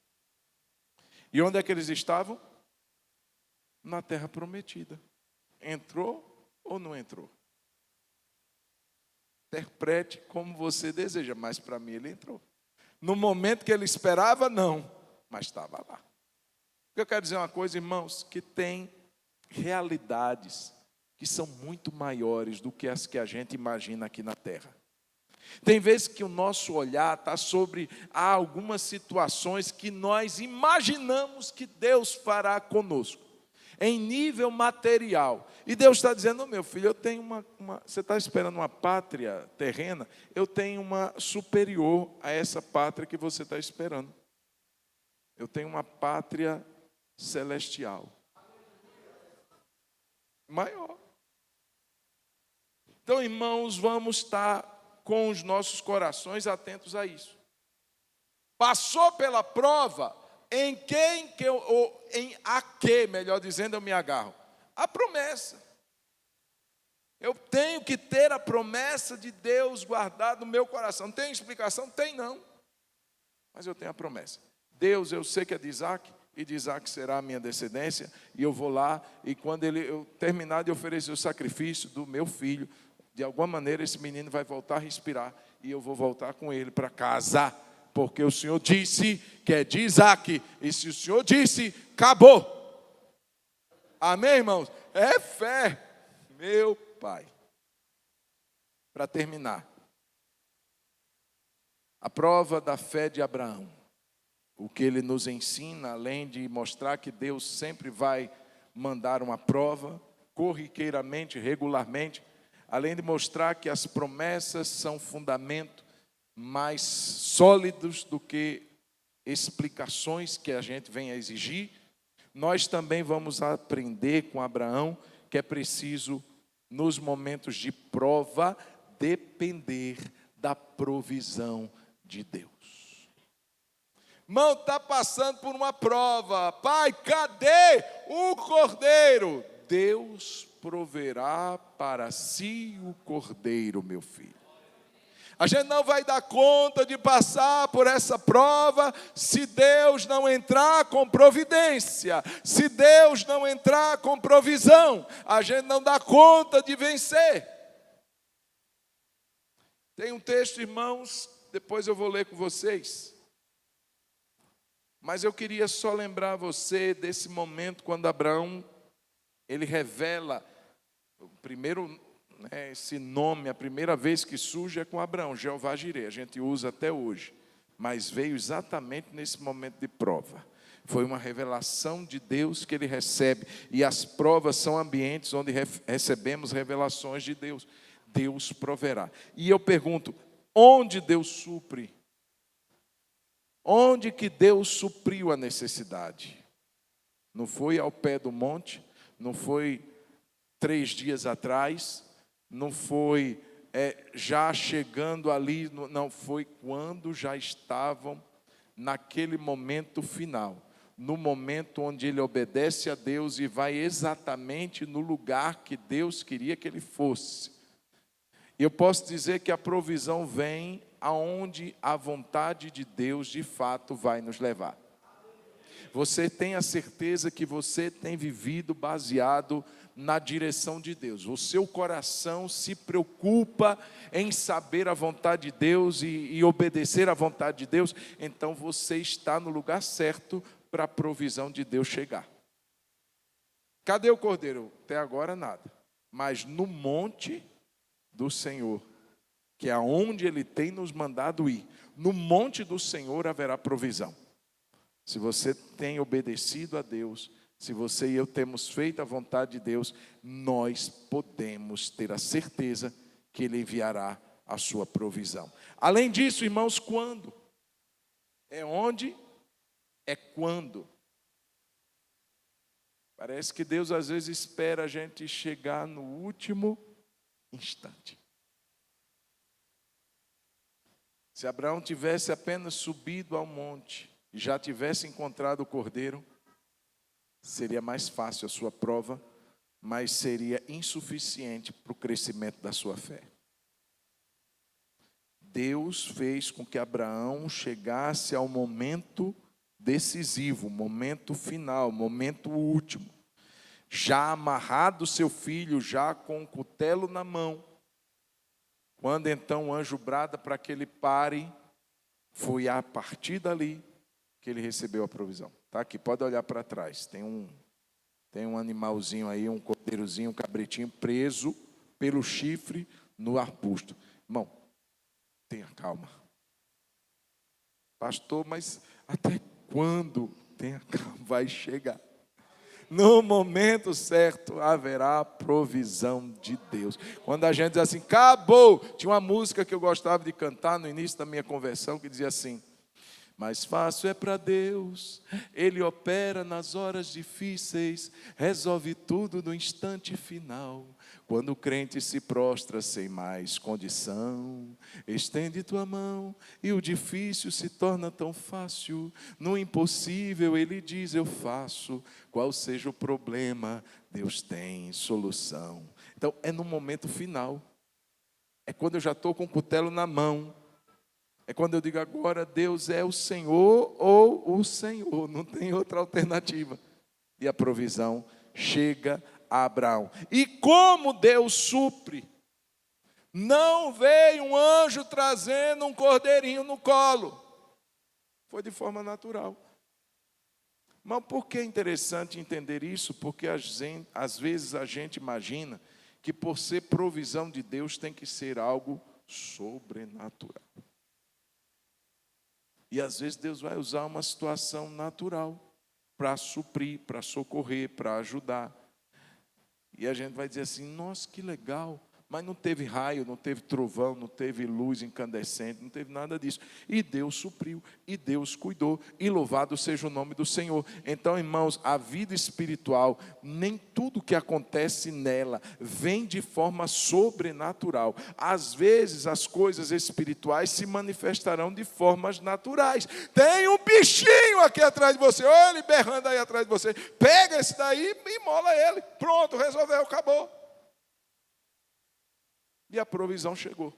E onde é que eles estavam? Na terra prometida. Entrou ou não entrou? Interprete como você deseja, mas para mim ele entrou. No momento que ele esperava, não, mas estava lá. Eu quero dizer uma coisa, irmãos, que tem realidades que são muito maiores do que as que a gente imagina aqui na terra. Tem vezes que o nosso olhar está sobre algumas situações que nós imaginamos que Deus fará conosco, em nível material. E Deus está dizendo, meu filho, eu tenho você está esperando uma pátria terrena, eu tenho uma superior a essa pátria que você está esperando. Eu tenho uma pátria celestial. Maior. Então, irmãos, vamos estar com os nossos corações atentos a isso. Passou pela prova, a que, melhor dizendo, eu me agarro? A promessa. Eu tenho que ter a promessa de Deus guardada no meu coração. Tem explicação? Tem não. Mas eu tenho a promessa. Deus, eu sei que é de Isaac, e de Isaac será a minha descendência, e eu vou lá, e quando eu terminar de oferecer o sacrifício do meu filho, de alguma maneira esse menino vai voltar a respirar, e eu vou voltar com ele para casa, porque o Senhor disse que é de Isaac, e se o Senhor disse, acabou. Amém, irmãos? É fé, meu Pai. Para terminar, a prova da fé de Abraão. O que ele nos ensina, além de mostrar que Deus sempre vai mandar uma prova, corriqueiramente, regularmente, além de mostrar que as promessas são fundamento mais sólidos do que explicações que a gente vem a exigir, nós também vamos aprender com Abraão que é preciso, nos momentos de prova, depender da provisão de Deus. Irmão, está passando por uma prova. Pai, cadê o cordeiro? Deus proverá para si o cordeiro, meu filho. A gente não vai dar conta de passar por essa prova se Deus não entrar com providência, se Deus não entrar com provisão. A gente não dá conta de vencer. Tem um texto, irmãos, depois eu vou ler com vocês. Mas eu queria só lembrar você desse momento quando Abraão, ele revela, o primeiro, esse nome, a primeira vez que surge é com Abraão, Jeová Jireh, a gente usa até hoje, mas veio exatamente nesse momento de prova. Foi uma revelação de Deus que ele recebe, e as provas são ambientes onde recebemos revelações de Deus. Deus proverá. E eu pergunto, onde Deus supre? Onde que Deus supriu a necessidade? Não foi ao pé do monte, não foi 3 dias atrás, não foi já chegando ali, não, foi quando já estavam naquele momento final, no momento onde ele obedece a Deus e vai exatamente no lugar que Deus queria que ele fosse. E eu posso dizer que a provisão vem aonde a vontade de Deus de fato vai nos levar. Você tem a certeza que você tem vivido baseado na direção de Deus. O seu coração se preocupa em saber a vontade de Deus e obedecer à vontade de Deus. Então você está no lugar certo para a provisão de Deus chegar. Cadê o cordeiro? Até agora nada. Mas no monte do Senhor, que é aonde Ele tem nos mandado ir, no monte do Senhor haverá provisão. Se você tem obedecido a Deus, se você e eu temos feito a vontade de Deus, nós podemos ter a certeza que Ele enviará a sua provisão. Além disso, irmãos, quando? É onde? É quando? Parece que Deus às vezes espera a gente chegar no último instante. Se Abraão tivesse apenas subido ao monte e já tivesse encontrado o cordeiro, seria mais fácil a sua prova, mas seria insuficiente para o crescimento da sua fé. Deus fez com que Abraão chegasse ao momento decisivo, momento final, momento último. Já amarrado seu filho, já com o cutelo na mão. Quando então o anjo brada para que ele pare, foi a partir dali que ele recebeu a provisão. Tá aqui, pode olhar para trás. Tem um animalzinho aí, um cordeirozinho, um cabritinho preso pelo chifre no arbusto. Irmão, tenha calma. Pastor, mas até quando? Tenha calma, vai chegar. No momento certo haverá provisão de Deus. Quando a gente diz assim, acabou. Tinha uma música que eu gostava de cantar no início da minha conversão que dizia assim: mais fácil é para Deus, Ele opera nas horas difíceis, resolve tudo no instante final. Quando o crente se prostra sem mais condição, estende tua mão e o difícil se torna tão fácil. No impossível Ele diz eu faço, qual seja o problema, Deus tem solução. Então é no momento final, é quando eu já estou com o cutelo na mão. É quando eu digo agora, Deus é o Senhor ou o Senhor, não tem outra alternativa. E a provisão chega a Abraão. E como Deus supre, não veio um anjo trazendo um cordeirinho no colo. Foi de forma natural. Mas por que é interessante entender isso? Porque às vezes a gente imagina que por ser provisão de Deus tem que ser algo sobrenatural. E às vezes Deus vai usar uma situação natural para suprir, para socorrer, para ajudar. E a gente vai dizer assim, nossa, que legal. Mas não teve raio, não teve trovão, não teve luz incandescente, não teve nada disso. E Deus supriu, e Deus cuidou, e louvado seja o nome do Senhor. Então, irmãos, a vida espiritual, nem tudo que acontece nela vem de forma sobrenatural. Às vezes, as coisas espirituais se manifestarão de formas naturais. Tem um bichinho aqui atrás de você, olha ele berrando aí atrás de você. Pega esse daí e mola ele. Pronto, resolveu, acabou. E a provisão chegou.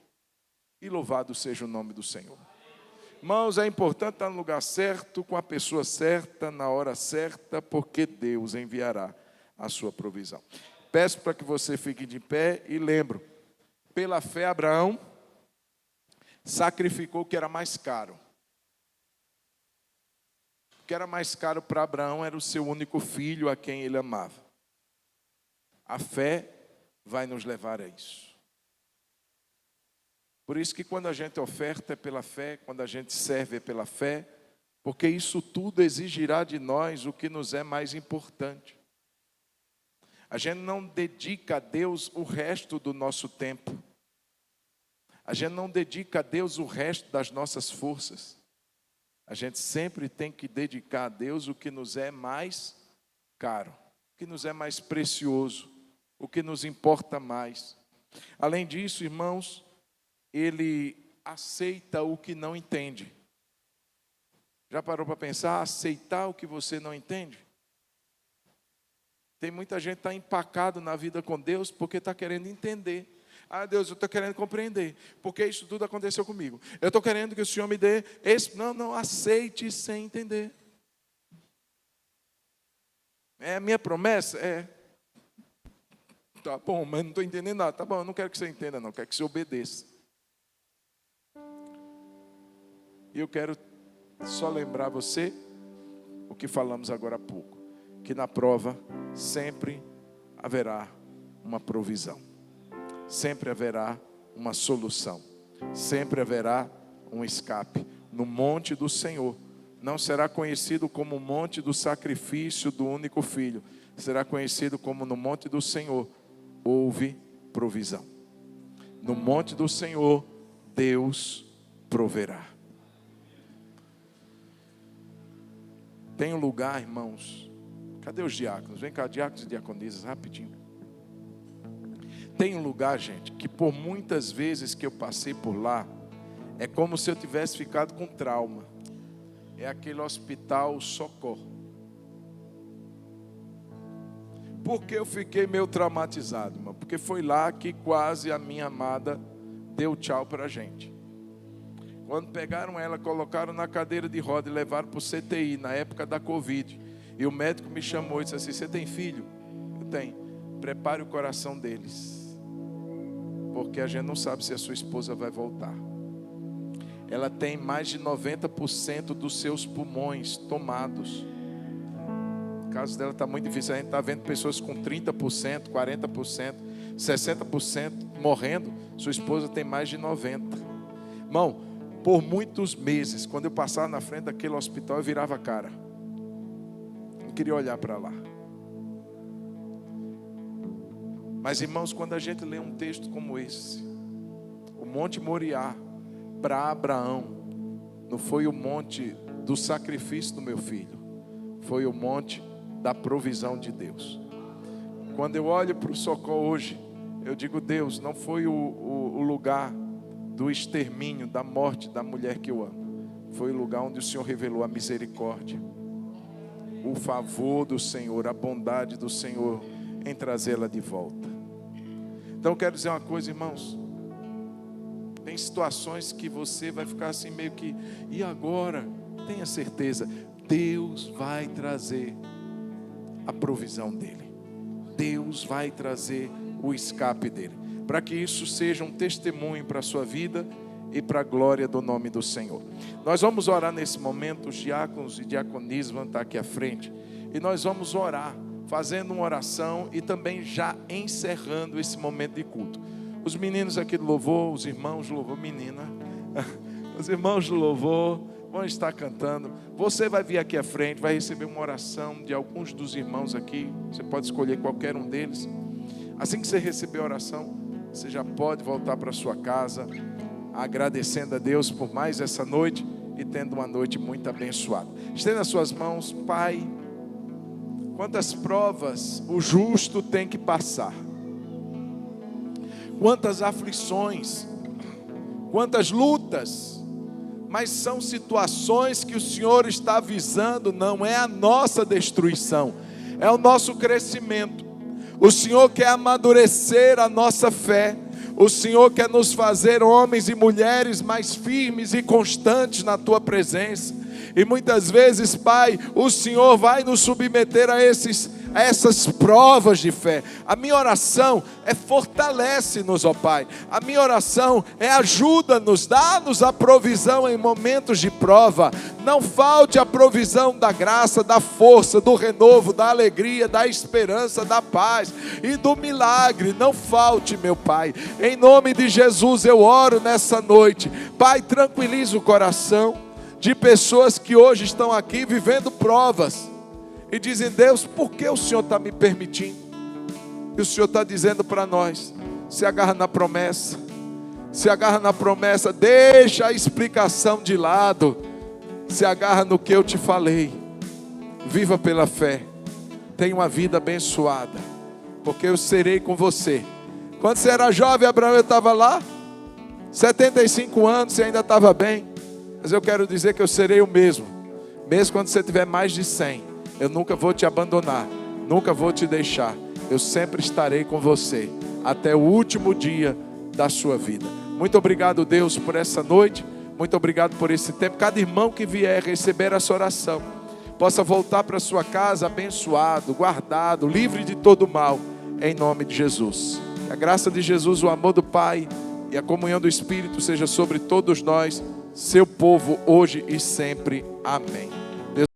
E louvado seja o nome do Senhor. Irmãos, é importante estar no lugar certo, com a pessoa certa, na hora certa, porque Deus enviará a sua provisão. Peço para que você fique de pé e lembro, pela fé Abraão sacrificou o que era mais caro. O que era mais caro para Abraão era o seu único filho, a quem ele amava. A fé vai nos levar a isso. Por isso que quando a gente oferta é pela fé, quando a gente serve é pela fé, porque isso tudo exigirá de nós o que nos é mais importante. A gente não dedica a Deus o resto do nosso tempo. A gente não dedica a Deus o resto das nossas forças. A gente sempre tem que dedicar a Deus o que nos é mais caro, o que nos é mais precioso, o que nos importa mais. Além disso, irmãos, ele aceita o que não entende. Já parou para pensar? Aceitar o que você não entende? Tem muita gente que está empacado na vida com Deus porque está querendo entender. Ah, Deus, eu estou querendo compreender, porque isso tudo aconteceu comigo. Eu estou querendo que o Senhor me dê esse... Não, aceite sem entender. É a minha promessa? É. Tá bom, mas não estou entendendo nada. Tá bom, eu não quero que você entenda, não. Eu quero que você obedeça. E eu quero só lembrar você o que falamos agora há pouco, que na prova sempre haverá uma provisão, sempre haverá uma solução, sempre haverá um escape. No monte do Senhor não será conhecido como o monte do sacrifício do único filho, será conhecido como no monte do Senhor houve provisão. No monte do Senhor Deus proverá. Tem um lugar, irmãos. Cadê os diáconos? Vem cá, diáconos e diaconisas, rapidinho. Tem um lugar, gente, que por muitas vezes que eu passei por lá, é como se eu tivesse ficado com trauma. É aquele hospital Socorro. Por que eu fiquei meio traumatizado, irmão? Porque foi lá que quase a minha amada deu tchau para a gente. Quando pegaram ela, colocaram na cadeira de roda e levaram para o CTI, na época da Covid. E o médico me chamou e disse assim: você tem filho? Eu tenho. Prepare o coração deles, porque a gente não sabe se a sua esposa vai voltar. Ela tem mais de 90% dos seus pulmões tomados. O caso dela está muito difícil. A gente está vendo pessoas com 30%, 40%, 60% morrendo. Sua esposa tem mais de 90%. Irmão, por muitos meses, quando eu passava na frente daquele hospital, eu virava a cara. Não queria olhar para lá. Mas, irmãos, quando a gente lê um texto como esse, o Monte Moriá, para Abraão, não foi o monte do sacrifício do meu filho, foi o monte da provisão de Deus. Quando eu olho para o Socorro hoje, eu digo: Deus, não foi o lugar do extermínio, da morte da mulher que eu amo. Foi o lugar onde o Senhor revelou a misericórdia, o favor do Senhor, a bondade do Senhor em trazê-la de volta. Então eu quero dizer uma coisa, irmãos. Tem situações que você vai ficar assim meio que: e agora? Tenha certeza, Deus vai trazer a provisão dele. Deus vai trazer o escape dele, para que isso seja um testemunho para a sua vida e para a glória do nome do Senhor. Nós vamos orar nesse momento. Os diáconos e diaconisas vão estar aqui à frente, e nós vamos orar, fazendo uma oração e também já encerrando esse momento de culto. Os meninos aqui do louvor, os irmãos do louvor, menina, os irmãos do louvor vão estar cantando. Você vai vir aqui à frente, vai receber uma oração de alguns dos irmãos aqui. Você pode escolher qualquer um deles. Assim que você receber a oração, você já pode voltar para sua casa, agradecendo a Deus por mais essa noite e tendo uma noite muito abençoada. Estenda as suas mãos. Pai, quantas provas o justo tem que passar, quantas aflições, quantas lutas, mas são situações que o Senhor está avisando, não é a nossa destruição, é o nosso crescimento. O Senhor quer amadurecer a nossa fé. O Senhor quer nos fazer homens e mulheres mais firmes e constantes na Tua presença. E muitas vezes, Pai, o Senhor vai nos submeter a essas provas de fé. A minha oração é: fortalece-nos, ó Pai. A minha oração é: ajuda-nos, dá-nos a provisão em momentos de prova. Não falte a provisão da graça, da força, do renovo, da alegria, da esperança, da paz e do milagre. Não falte, meu Pai. Em nome de Jesus eu oro nessa noite. Pai, tranquiliza o coração de pessoas que hoje estão aqui vivendo provas e dizem: Deus, por que o Senhor está me permitindo? E o Senhor está dizendo para nós: se agarra na promessa, se agarra na promessa, deixa a explicação de lado, se agarra no que eu te falei, viva pela fé, tenha uma vida abençoada, porque eu serei com você. Quando você era jovem, Abraão, eu estava lá, 75 anos, você ainda estava bem. Mas eu quero dizer que eu serei o mesmo quando você tiver mais de 100. Eu nunca vou te abandonar, nunca vou te deixar. Eu sempre estarei com você até o último dia da sua vida. Muito obrigado, Deus, por essa noite. Muito obrigado por esse tempo. Cada irmão que vier receber essa oração possa voltar para sua casa abençoado, guardado, livre de todo mal, em nome de Jesus. Que a graça de Jesus, o amor do Pai e a comunhão do Espírito seja sobre todos nós, seu povo, hoje e sempre. Amém.